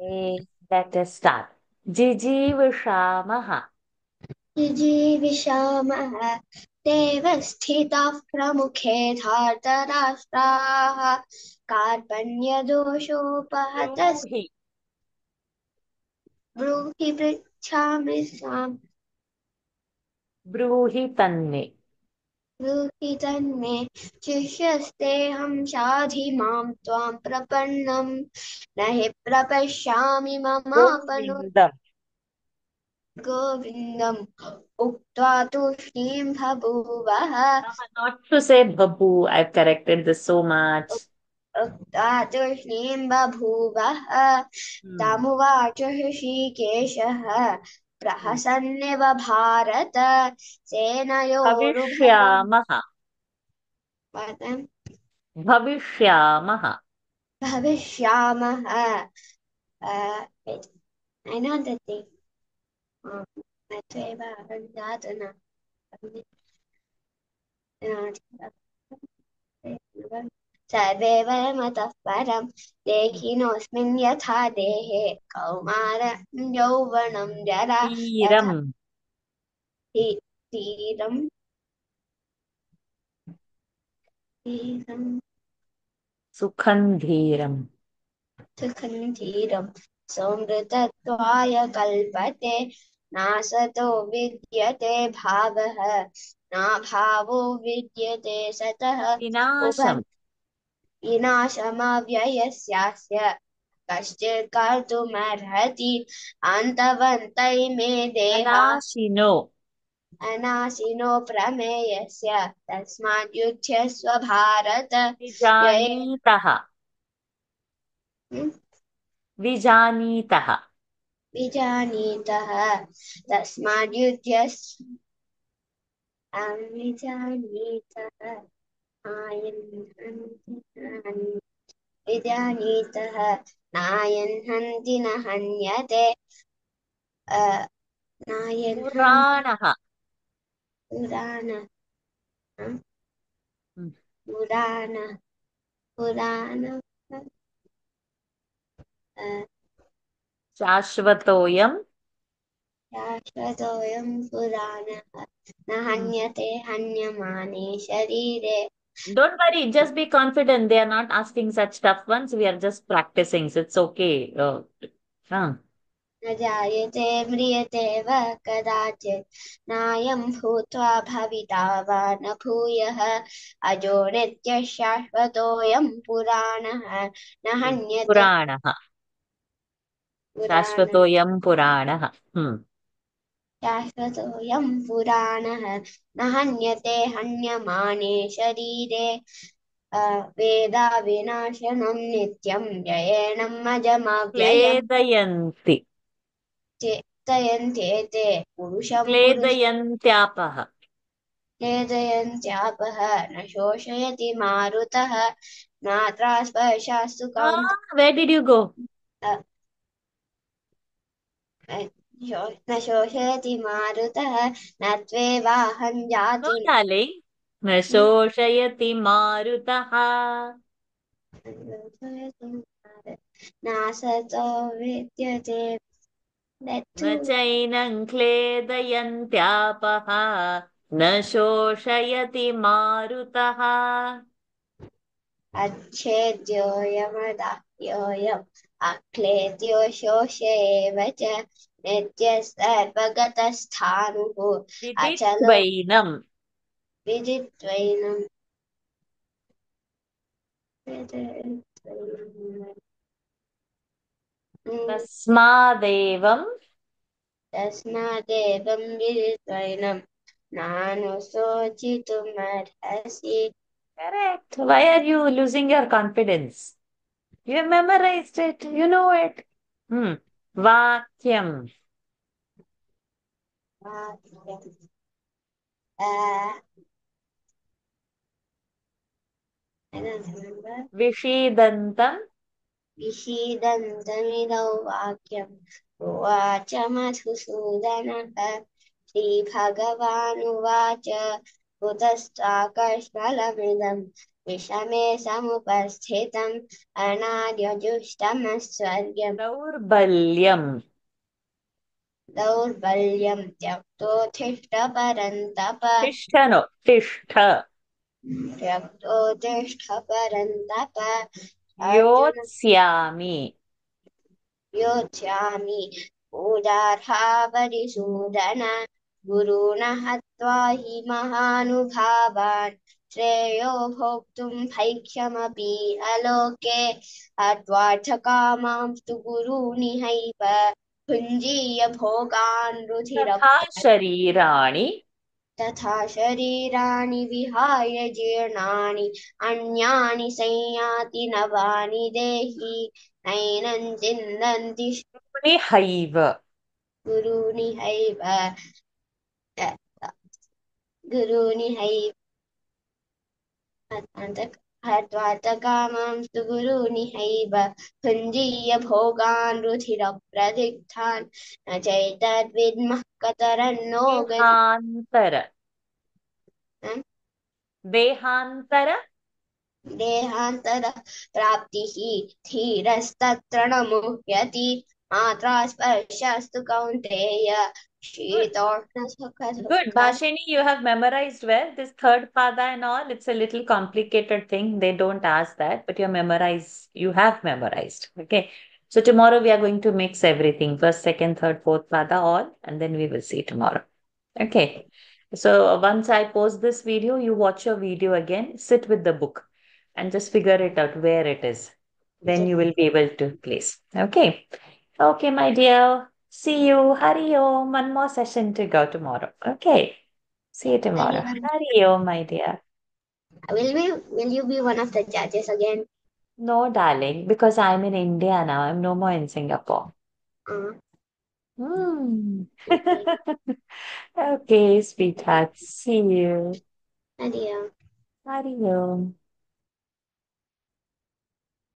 Okay, let us start. जिजीविषामः जिजीविषामः देवस्थिताः प्रमुखे धार्तराष्ट्राः कार्पण्यदोषोपहतः ब्रूहि ब्रूहि पृच्छामि स्वाम् ब्रूहि तन्मे ब्रूहि तन्मे शिष्यस्तेऽहं शाधि मां त्वां प्रपन्नं न हि प्रपश्यामि ममापनो गोविन्दम् गोविन्दम् उक्त्वा तूष्णीं बभूवः Not to say babu. I've corrected this so much. उक्त्वा तूष्णीं बभूवः Hmm. तमुवाच ऋषिकेशः Hmm. प्रहसन्निव भारत सेनयोरुभयोर् भविष्यामः वदन् भविष्यामः भविष्यामः wait, I know the thing. तथैव अवञ्जातन सर्वे वयमतः परं देहिनोऽस्मिन् यथा देहे कौमारं यौवनं जरा तथा धीरम् धीरं धीरं सुखं धीरम् सुखं धीरं सौमृतत्वाय कल्पते नासतो विद्यते भावः नाभावो विद्यते सतः विनाशम् उभं विनाशमव्ययस्यास्य कश्चित् कर्तुमर्हति अन्तवन्तैमे देहा अनाशिनो अनाशिनो प्रमेयस्य तस्मात् युध्यस्व भारत व्यये विजानीतः विजानीतः विजानीतः तस्मात् युध्यस्व विजानीतः विजानीतः नायन् हन्ति न हन्यते नायन् हन्ति पुराणः पुराण Hmm. पुराण पुराण शाश्वतोऽयम् शाश्वतोऽयं पुराणः न Hmm. हन्यते हन्यमाने शरीरे Don't worry, just be confident. They are not asking such tough ones. We are just practicing. So it's okay. Huh. न जायते म्रियते वा कदाचित् नायं भूत्वा भविता वा न भूयः अजो नित्यः शाश्वतोऽयं पुराणः न हन्यते पुराणः पुराण शाश्वतोऽयं पुराणः शाश्वतोऽयं पुराणः न हन्यते हन्यमाने शरीरे वेदा विनाशनं नित्यं जयेनं मजमव्ययम् क्लेदयन्ति चेतयन्ते ते पुरुषं पुरुष क्लेदयन्त्यापः क्लेदयन्त्यापः न शोषयति मारुतः नात्रा स्पर्शास्तु कौन्त Where did you go? न शोषयति मारुतः न त्वेवाहं No, जातु darling. न शोषयति मारुतः नासतो विद्यते न दत्तु चैनं क्लेदयन्त्यापः न शोषयति मारुतः अच्छेद्योऽयमदाह्योऽयम् अक्लेद्यो शोष्य एव च नित्यः सर्वगतस्थाणुः अचलो विदित्वैनं विदित्वैनं तस्मादेवं तस्मादेवं विदित्वैनं नानुशोचितुमर्हसि correct. Why are you losing your confidence? You have memorized it. You know it. Hmm. Vakyam. Uh, I don't remember. Vishidantam. विषीदन्तमिदौ वाक्यम् उवाच मधुसूदनः श्रीभगवानुवाच कुतस्त्वाकर्ष्मलमिदम् विषमे समुपस्थितम् अनार्यजुष्टमस्वर्ग्यम् दौर्बल्यम् दौर्बल्यं त्यक्तोत्थिष्ठ परन्तप तिष्ठ नो तिष्ठ त्यक्तोत्तिष्ठ परन्तप अर्जुन योत्स्यामि योत्स्यामि पूजार्हावरिसूदन गुरून् हत्वा हि महानुभावान् श्रेयो भोक्तुं भैक्ष्यमपीह लोके हत्वार्थकामांस्तु गुरूनिहैव भुञ्जीय भोगान् तथा रुधिरप्रद शरीराणि तथा शरीराणि विहाय जीर्णानि अन्यानि संयाति नवानि देहि नैनं चिन्तन्ति निहैव गुरूनिहैव गुरूनिहैव हत्वार्थकामांस्तु गुरूनिहैव भुञ्जीय भोगान् रुधिरप्रदिग्धान् न चैतद्विद्मः कतरन्नो गतिः देहान्तर देहान्तर देहान्तरः प्राप्तिः धीरस्तत्र न मुह्यति मात्रा स्पर्शस्तु Kaunteya Good. शीतोष्णसुखदुःख Bhashini, you have memorized well. This third pada and all, it's a little complicated thing. They don't ask that, but you have memorized. Okay. So tomorrow we are going to mix everything. First, second, third, fourth pada, all, and then we will see tomorrow. Okay. So once I post this video, you watch your video again, sit with the book and just figure it out where it is. Then you will be able to place. Okay. Okay, my dear. See you. Hari Om. One more session to go tomorrow. Okay. See you tomorrow. Hari Om, my dear. will you be one of the judges again? No, darling, because I'm in India now. I'm no more in Singapore. Uh, Hmm. okay. Okay, sweetheart. See you. Adieu. Hari Om.